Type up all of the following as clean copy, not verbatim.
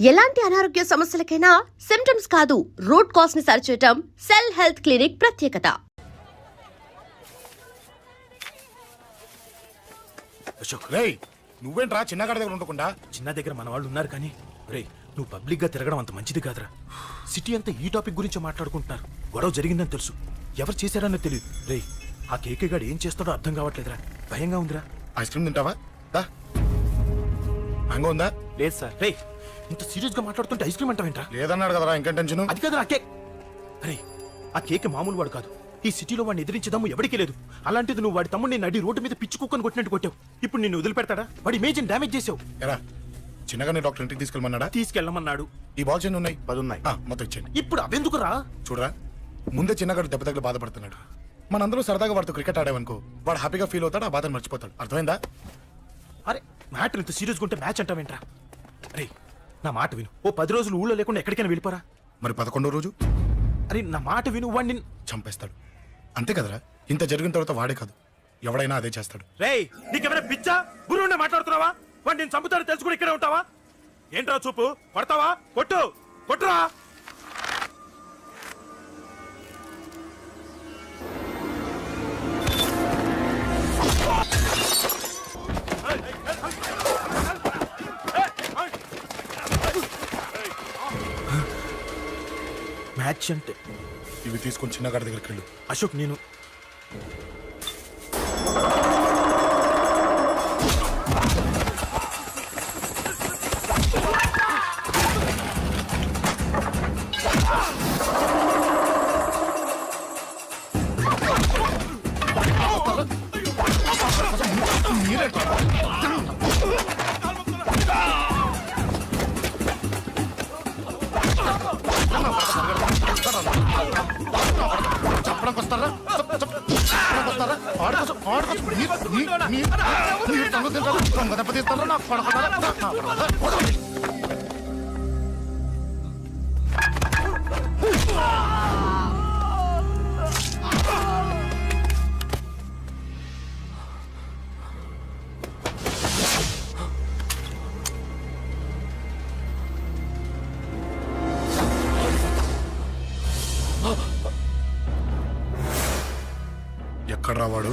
ఎలాంటి అనారోగ్య సమస్యలకైనా సిమ్టమ్స్ కాదు రూట్ కాజ్ ని సరిచేయటం సెల్ హెల్త్ క్లినిక్ ప్రత్యేకత. అశోక్ రేయ్, నువ్వేంట్రా చిన్నగాడి దగ్గర ఉండకుండా? చిన్న దగ్గర మన వాళ్ళు ఉన్నారు కానీ రేయ్, నువ్వు పబ్లిక్ గా తిరగడం అంత మంచిది కాదురా. సిటీ అంతా ఈ టాపిక్ గురించి మాట్లాడుకుంటున్నారు. గొడవ జరిగిందని తెలుసు, ఎవరు చేశారన్నో తెలియదు. రేయ్, ఆ కేకే గాడు ఏం చేస్తాడో అర్థం కావట్లేదురా, భయంగా ఉందిరా. ఐస్ క్రీమ్ తింటావా? దా. మ్యాంగో ఉందా? లేదు సార్. రేయ్, ఇంత సీరియస్ గా మాట్లాడుతుంటే ఐస్ క్రీమ్ అంటావేంట్రా? లేదన్నాడు కదరా, ఇంకా టెన్షన్. అది కదా ఆ కేక్. రే, ఆ కేక్ మామూలు వాడు కాదు. ఈ సిటీలో వాడిని ఎదిరించదమ్ము ఎవరికీ లేదు. అలాంటిది నువ్వు వాడి తమ్ముడిని నడి రోడ్డు మీద పిచ్చి కుక్కని కొట్టినట్టు కొట్టావు. ఇప్పుడు నిన్ను వదిలిపెడతాడా? వాడి ఇమేజ్ డ్యామేజ్ చేసావు. ఎరా, చిన్నగానే డాక్టర్ ఇంటికి తీసుకెళ్ళమన్నాడా? తీసుకెళ్ళమన్నాడు. ఈ బాల్స్ ఎన్ని ఉన్నాయి? 10 ఉన్నాయి. మొత్తం ఇచ్చేయండి. ఇప్పుడు అవెందుకురా? చూడరా, ముందే చిన్నగాడు దెబ్బ తగిలి బాధపడుతున్నాడు. మనందరూ సరదాగా వాడితో క్రికెట్ ఆడామనుకో, వాడు హ్యాపీగా ఫీల్ అవుతాడు, ఆ బాధను మర్చిపోతాడు. అర్థమైందా? అరే, మ్యాటర్ ఇంత సీరియస్ గా ఉంటే మ్యాచ్ అంటావేంట్రా? రే, నా మాట విను. ఓ 10 రోజులు ఊళ్ళో లేకుండా ఎక్కడికైనా వెళ్ళిపోరా. మరి 11వ రోజు? అరే, నా మాట విను. వాడిని చంపేస్తాడు. అంతే కదరా? ఇంత జరిగిన తర్వాత వాడే కాదు, ఎవడైనా అదే చేస్తాడు. రేయ్, నీకేమైనా పిచ్చా? గురువునే మాట్లాడుతున్నావా? వాడిని నేను చంపుతాను తెలుసుకుని ఇక్కడే ఉంటావా? ఏంట్రా చూపు? కొడతావా? కొట్టు, కొట్టురా. మ్యాచ్ అంటే ఇవి తీసుకొని చిన్నగాడి దగ్గరికి వెళ్ళు. అశోక్, నేను చెప్పడానికి వస్తారా? దెబ్బతీస్తారా? నాకు పడతారా? ఎక్కడ రావాడు?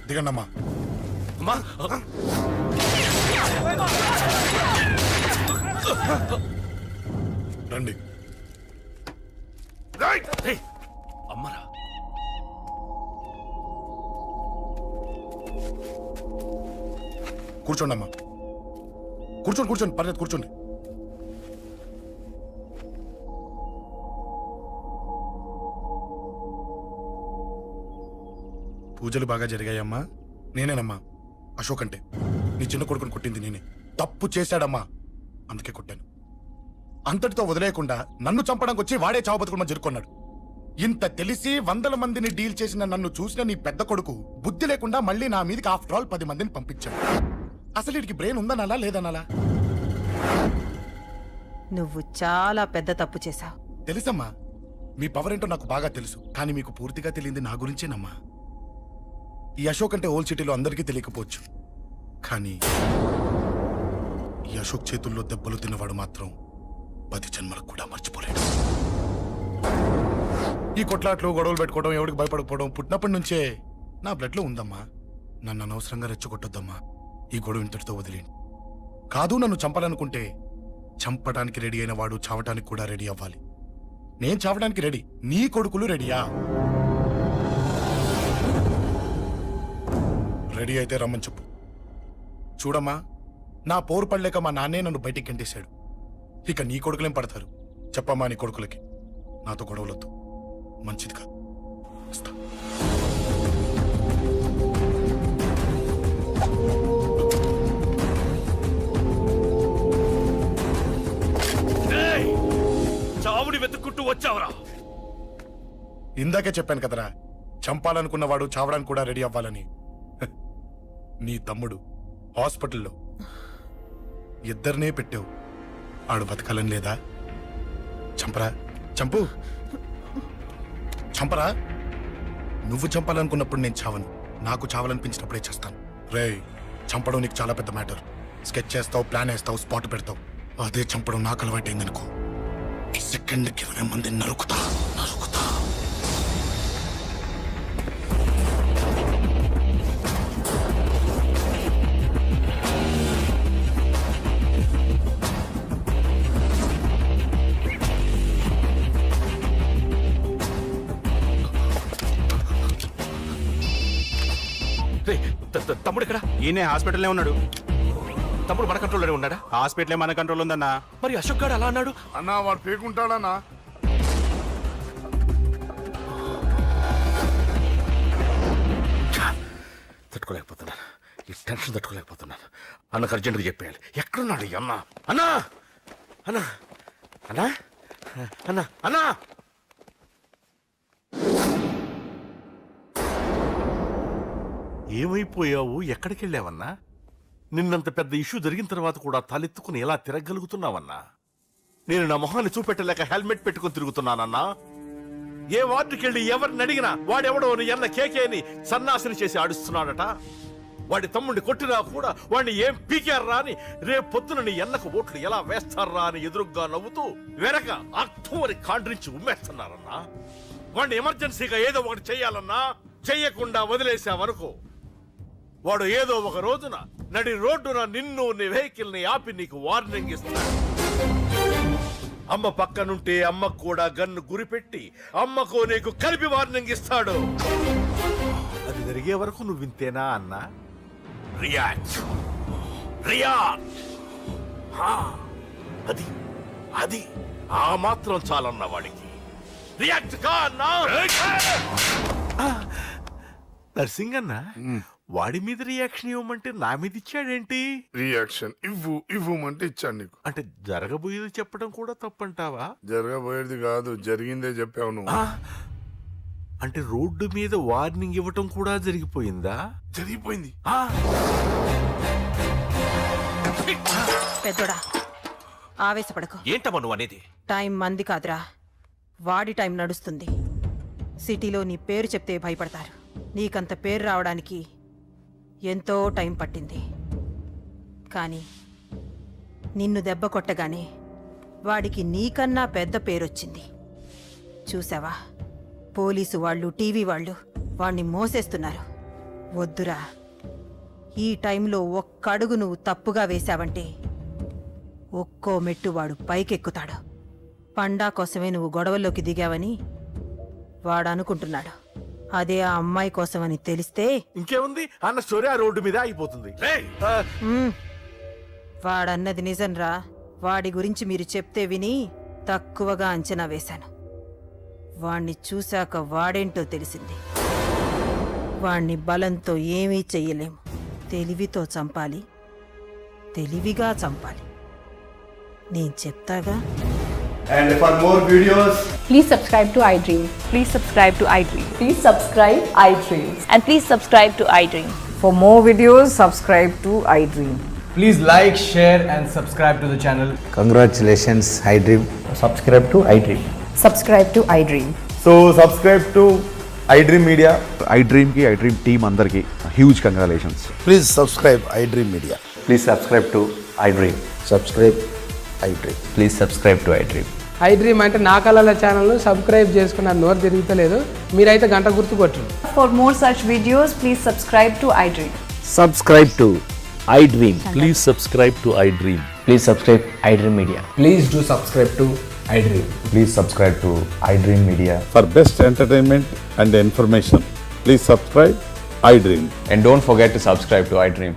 దిగండమ్మా. రండి. అమ్మరా, కూర్చోండి అమ్మా. కూర్చోండి కూర్చోండి, పర్లేదు కూర్చోండి. పూజలు బాగా జరిగాయమ్మా? నేనేనమ్మా, అశోక్ అంటే. నీ చిన్న కొడుకుని కొట్టింది నేనే. తప్పు చేశాడమ్మా, అందుకే కొట్టాను. అంతటితో వదిలేయకుండా నన్ను చంపడానికి వచ్చి వాడే చావు బతుకుని జరుపుకున్నాడు. ఇంత తెలిసి 100 మందిని డీల్ చేసిన నన్ను చూసిన నీ పెద్ద కొడుకు బుద్ధి లేకుండా మళ్ళీ నా మీదకి ఆఫ్టర్ ఆల్ 10 మందిని పంపించాడు. అసలు వీడికి బ్రెయిన్ ఉందనాలా లేదనాలా? నువ్వు చాలా పెద్ద తప్పు చేశావు. తెలుసమ్మా, మీ పవర్ ఏంటో నాకు బాగా తెలుసు. కానీ మీకు పూర్తిగా తెలియంది నా గురించేనమ్మా. ఈ అశోక్ అంటే ఓల్డ్ సిటీలో అందరికీ తెలియకపోవచ్చు, కానీ ఈ అశోక్ చేతుల్లో దెబ్బలు తిన్నవాడు మాత్రం 10 జన్మలకు కూడా మర్చిపోలేడు. ఈ కొట్లాట్లు గొడవలు పెట్టుకోవడం, ఎవరికి భయపడకపోవడం పుట్టినప్పటి నుంచే నా బ్లడ్ లో ఉందమ్మా. నన్ను అనవసరంగా రెచ్చగొట్టొద్దమ్మా. ఈ గొడవ ఇంతటితో వదిలేండి. కాదు, నన్ను చంపాలనుకుంటే చంపడానికి రెడీ అయిన వాడు చావటానికి కూడా రెడీ అవ్వాలి. నేను చావడానికి రెడీ, నీ కొడుకులు రెడీయా? రెడీ అయితే రమ్మని చెప్పు. చూడమ్మా, నా పోరు పడలేక మా నాన్నే నన్ను బయటికి గంటేశాడు. ఇక నీ కొడుకులేం పడతారు? చెప్పమ్మా నీ కొడుకులకి నాతో గొడవలొద్దు, మంచిది కాదు. వస్తా. చావుని వెతుక్కుంటూ వచ్చావురా. ఇందాకే చెప్పాను కదరా, చంపాలనుకున్నవాడు చావడానికి కూడా రెడీ అవ్వాలని. నీ తమ్ముడు హాస్పిటల్లో ఇద్దరినే పెట్టావు. ఆడు బతకాలని లేదా? చంపరా, చంపు, చంపరా. నువ్వు చంపాలనుకున్నప్పుడు నేను చావను, నాకు చావాలనిపించినప్పుడే చేస్తాను. రేయ్, చంపడం నీకు చాలా పెద్ద మ్యాటర్. స్కెచ్ చేస్తావు, ప్లాన్ వేస్తావు, స్పాట్ పెడతావు. అదే చంపడం నాకు అలవాటైందనుకో, సెకండ్కి 20 మందిని నరుకుతా. తమ్ముడు ఇక్కడ? ఈయనే హాస్పిటల్లో ఉన్నాడు. తమ్ముడు మన కంట్రోల్లోనే ఉన్నాడా? హాస్పిటలే మన కంట్రోల్ ఉందన్నా. మరి అశోక్ గారు అలా అన్నాడు. అన్నా వాడు పేకుంటాడన్నా. తట్టుకోలేకపోతున్నాను, ఈ టెన్షన్ తట్టుకోలేకపోతున్నాను. అన్నకు అర్జెంట్గా చెప్పేయాలి. ఎక్కడున్నాడు ఈ అన్న? అన్నా, అన్నా, అన్నా, అన్నా, అన్నా. ఏమైపోయావు? ఎక్కడికి వెళ్ళావన్నా? నిన్నంత పెద్ద ఇష్యూ జరిగిన తర్వాత కూడా తలెత్తుకుని ఎలా తిరగలుగుతున్నావన్నా? నేను నా మొహాన్ని చూపెట్టలేక హెల్మెట్ పెట్టుకుని తిరుగుతున్నానన్నా. ఏ వార్డుకి వెళ్ళి ఎవరిని అడిగినా వాడెవడో నీ అన్న కేకేని సన్నాసిని చేసి ఆడిస్తున్నాడట. వాడి తమ్ముడిని కొట్టినా కూడా వాడిని ఏం పీకారా అని రేపు పొద్దున నీ అన్నకు ఓట్లు ఎలా వేస్తారా అని ఎదురుగ్గా నవ్వుతూ వెనక అర్థం అని కాండ్రించి ఉమ్మేస్తున్నారన్నా. వాడిని ఎమర్జెన్సీగా ఏదో ఒకటి చెయ్యాలన్నా. చెయ్యకుండా వదిలేసావనుకో, వాడు ఏదో ఒక రోజున నడి రోడ్డున నిన్ను నీ వెహికల్ ని ఆపి నీకు వార్నింగ్ ఇస్తాడు. అమ్మ పక్కనుంటే అమ్మకు కూడా గన్ను గురిపెట్టి అమ్మకు నీకు కలిపి వార్నింగ్ ఇస్తాడు. అది జరిగే వరకు నువ్వు వింతేనా అన్నా? React, react. అది అది ఆ మాత్రం చాలన్న వాడికి. రియాక్ట్ కా అన్నా. నర్సింగ్ అన్నా, వాడి మీద రియాక్షన్ ఇవ్వమంటే నా మీద ఇచ్చాడేంటి? రియాక్షన్ ఇవ్వమంటే ఇచ్చాను నీకు. అంటే జరగబోయేది చెప్పడం కూడా తప్పంటావా? జరగబోయేది కాదు, జరిగిందే చెప్పావు నువ్వు. అంటే రోడ్డు మీద వార్నింగ్ ఇవ్వటం కూడా జరిగిపోయిందా? జరిగిపోయింది. పెద్దోడా, ఆవేశపడకు. ఏంటమ్మా నువ్వు అనేది? టైం మంది కాదురా, వాడి టైం నడుస్తుంది. సిటీలో నీ పేరు చెప్తే భయపడతారు. నీకంత పేరు రావడానికి ఎంతో టైం పట్టింది. కానీ నిన్ను దెబ్బ కొట్టగానే వాడికి నీకన్నా పెద్ద పేరొచ్చింది. చూసావా, పోలీసు వాళ్ళు, టీవీ వాళ్ళు వాణ్ణి మోసేస్తున్నారు. వద్దురా, ఈ టైంలో ఒక్క అడుగు నువ్వు తప్పుగా వేశావంటే ఒక్కో మెట్టు వాడు పైకెక్కుతాడు. పండా కోసమే నువ్వు గొడవల్లోకి దిగావని వాడు అనుకుంటున్నాడు. అదే ఆ అమ్మాయి కోసమని తెలిస్తే ఇంకేముంది, అన్న స్టోరీ ఆ రోడ్డు మీద ఆగిపోతుంది. వాడన్నది నిజంరా. వాడి గురించి మీరు చెప్తే విని తక్కువగా అంచనా వేశాను. వాణ్ణి చూశాక వాడేంటో తెలిసింది. వాణ్ణి బలంతో ఏమీ చెయ్యలేము. తెలివితో చంపాలి, తెలివిగా చంపాలి. నేను చెప్తాగా. And for more videos, Please subscribe to iDream. Please subscribe to iDream. Please subscribe iDream. And please subscribe to iDream. For more videos, subscribe to iDream. please like, share and subscribe to the channel. Congratulations, iDream. Subscribe to iDream. Subscribe to iDream. So subscribe to iDream Media. iDream ki iDream team andarki huge congratulations. Please subscribe iDream Media. Please subscribe to iDream. Subscribe iDream. Please subscribe to iDream. I dream అంటే నా కళల ఛానల్ను subscribe చేసుకున్న నోరు తిరుగుతలేదు. మీరైతే గంట గుర్తు కొట్టండి. For more such videos, please subscribe to iDream. Subscribe to iDream. Please subscribe to I dream. Please subscribe iDream Media. Please do subscribe to iDream. Please subscribe to iDream Media. For best entertainment and information, please subscribe iDream. And don't forget to subscribe to iDream.